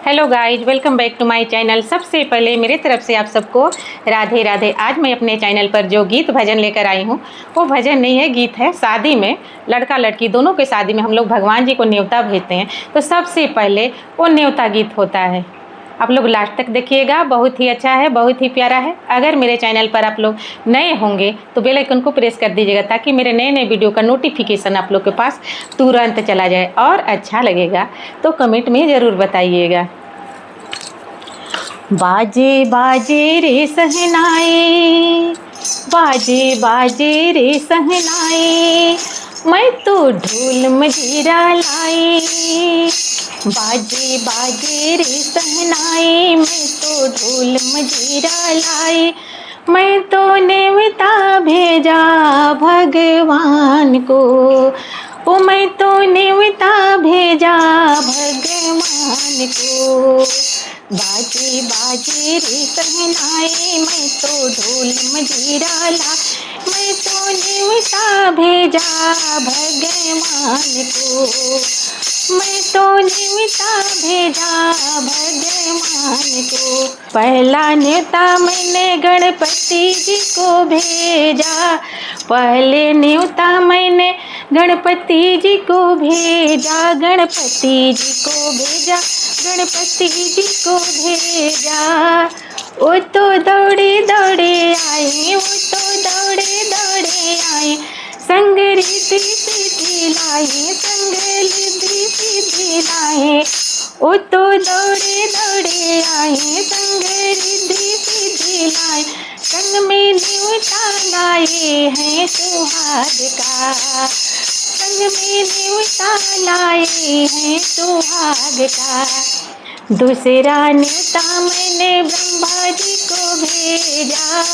Hello guys, welcome back to my channel. सबसे पहले मेरे तरफ से आप सबको राधे राधे। आज मैं अपने चैनल पर जो गीत भजन लेकर आई हूँ वो भजन नहीं है, गीत है। शादी में लड़का लड़की दोनों के शादी में हम लोग भगवान जी को न्योता भेजते हैं, तो सबसे पहले वो न्योता गीत होता है। आप लोग लास्ट तक देखिएगा, बहुत ही अच्छा है, बहुत ही प्यारा है। अगर मेरे चैनल पर आप लोग नए होंगे तो बेल आइकन को प्रेस कर दीजिएगा ताकि मेरे नए नए वीडियो का नोटिफिकेशन आप लोग के पास तुरंत चला जाए। और अच्छा लगेगा तो कमेंट में ज़रूर बताइएगा। बाजे बाजे रे सहनाए, बाजे बाजे रे सहनाए, मैं तो ढोल मजीरा लाई। बाजे बाजे रे सहनाए, मैं तो ढोल मजीरा लाई। मैं तो नेवता भेजा भगवान को, ओ मैं तो नेवता भेजा भगवान को। बाजे बाजे रे सहनाए, मैं तो ढोल मजीरा ला। मैं तो नेवता भेजा भगवान को, मैं तो नेवता भेजा भगवान को। पहला न्योता मैंने गणपति जी को भेजा, पहले न्योता मैंने गणपति जी को भेजा, गणपति जी को भेजा, गणपति जी को भेजा। वो तो दौड़े दौड़े आए, वो तो दौड़े दौड़े आए, संग रिद्धि सिद्धि लाए, संग रिद्धि सिद्धि लाए। वो तो दौड़े दौड़े आए, संग रिद्धि सिद्धि लाए, संग में न्योता लाए हैं सुहाग का, संग में न्योता लाए हैं सुहाग का। दूसरा न्योता मैंने ब्रह्मा जी को भेजा,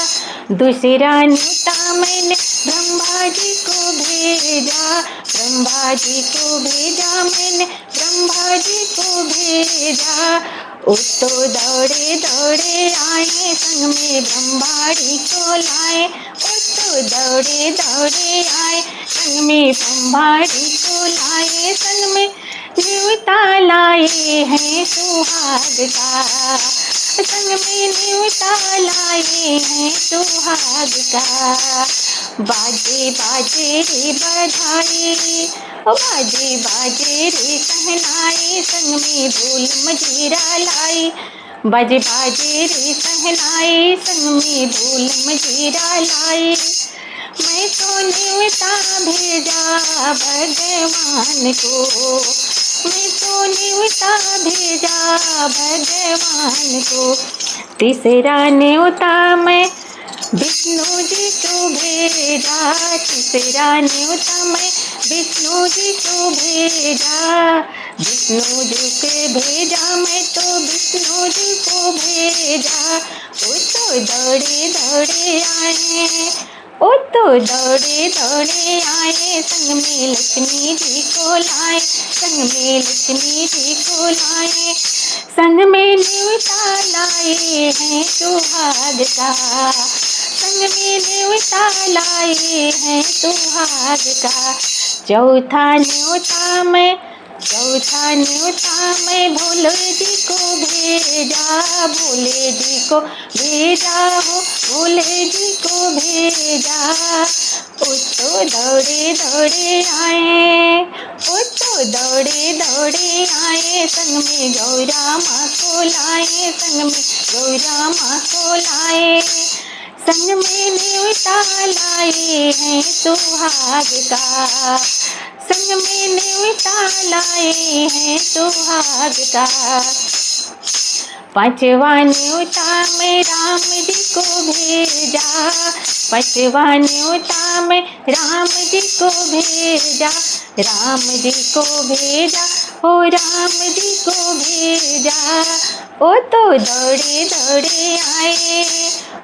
दूसरा न्योता मैंने ब्रह्मा जी को भेजा, ब्रह्मा जी को भेजा मैंने, ब्रह्मा जी को भेजा। वो तो दौड़े दौड़े आए, संग में ब्रह्मा जी को लाए। वो तो दौड़े दौड़े आए, संग में ब्रह्मा जी को लाए, संग में न्योता लाए हैं सुहाग का, संग में न्योता लाए हैं सुहाग का। बाजे बाजे रे बधाई, बाजे बाजे रे सहनाई, संग में ढोल मजीरा लाई। बाजे बाजे रे सहनाई, संग में ढोल मजीरा लाई। मैं तो न्योता भेजा भगवान को, मैं तो न्योता भेजा भगवान को। तीसरा न्योता मैं विष्णु जी को भेजा, तीसरा न्योता मैं विष्णु जी को भेजा, विष्णु जी को भेजा, मैं तो विष्णु जी को भेजा। वो तो दौड़े दौड़े आए, वो तो दौड़े दौड़े आए, संग में लक्ष्मी जी को लाए, संग में लक्ष्मी जी को लाए, संग में न्योता लाए हैं सुहाग का, संग में न्योता लाए हैं सुहाग का। चौथा न्योता मैं, चौथा न्योता मैं भोले जी को भेजा, भोले जी को भेजा हो, भोले जी को भेजा। वो तो दौड़े दौड़े आए, वो तो दौड़े दौड़े आए, संग में गौरा माँ को लाए, संग में गौरा माँ को लाए, संग में न्योता लाए हैं सुहाग का, संग में न्योता लाए हैं सुहाग का। पांचवा न्योता मैं राम जी को भेजा, पांचवा न्योता मैं राम जी को भेजा, राम जी को भेजा, ओ राम जी को भेजा। ओ तो दौड़े दौड़े आए,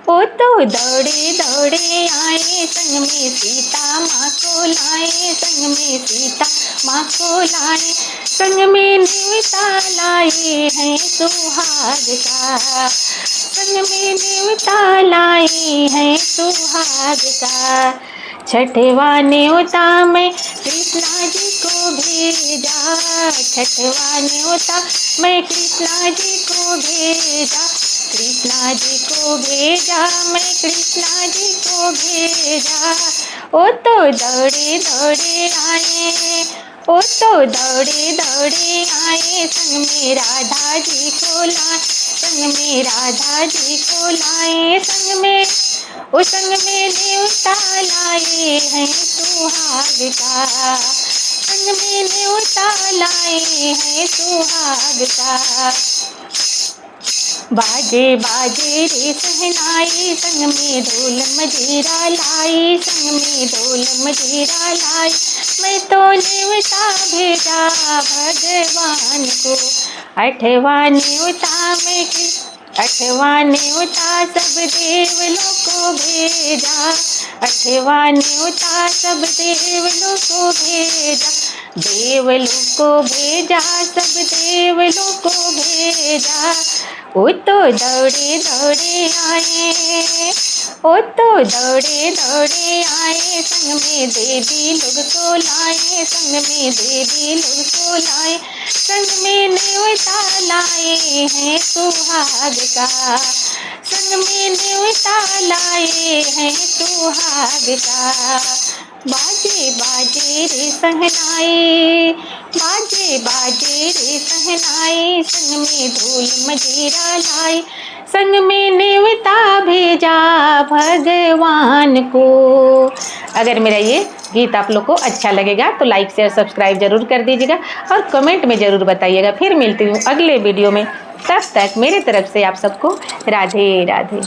ओ तो दौड़े दौड़े आए, संग में सीता माँ को लाए, संग में सीता माँ को लाए, संग में न्योता लाए हैं सुहाग का, संग में न्योता लाए हैं सुहाग का। छठवा न्योता मैं कृष्णा जी को भेजा, छठवा न्योता मैं कृष्णा जी को भेजा, कृष्णा जी को भेजा, मैं कृष्णा जी को भेजा। ओ तो दौड़े दौड़े आए, ओ तो दौड़े दौड़े आए, संग में राधा जी को लाए, संग में राधा जी को लाए, संग में ओ संग में न्योता लाए हैं सुहाग का, संग में न्योता लाए हैं सुहाग का। बाजे बाजे रे सहनाई, संग में ढोल मजीरा लाई, संग में ढोल मजीरा लाई, मैं तो न्योता भेजा भगवान को। अठवा न्योता मैं अठवा न्योता सब देवलों को भेजा, अठवा न्योता सब देवलों को भेजा, देवलों को भेजा, सब देवलों को भेजा। ओ तो दौड़े दौड़े आए, ओ तो दौड़े दौड़े आए, संग में देवी लोग को लाए, संग में देवी लोग को लाए, संग में न्योता लाए हैं सुहाग का, संग में न्योता लाए हैं सुहाग का। बाजे बाजे रे सहनाई, बाजे बाजे रे सहनाई, संग में ढोल मजीरा लाई, संग में न्योता भेजा भगवान को। अगर मेरा ये गीत आप लोग को अच्छा लगेगा तो लाइक शेयर सब्सक्राइब जरूर कर दीजिएगा और कमेंट में ज़रूर बताइएगा। फिर मिलती हूँ अगले वीडियो में, तब तक मेरे तरफ से आप सबको राधे राधे।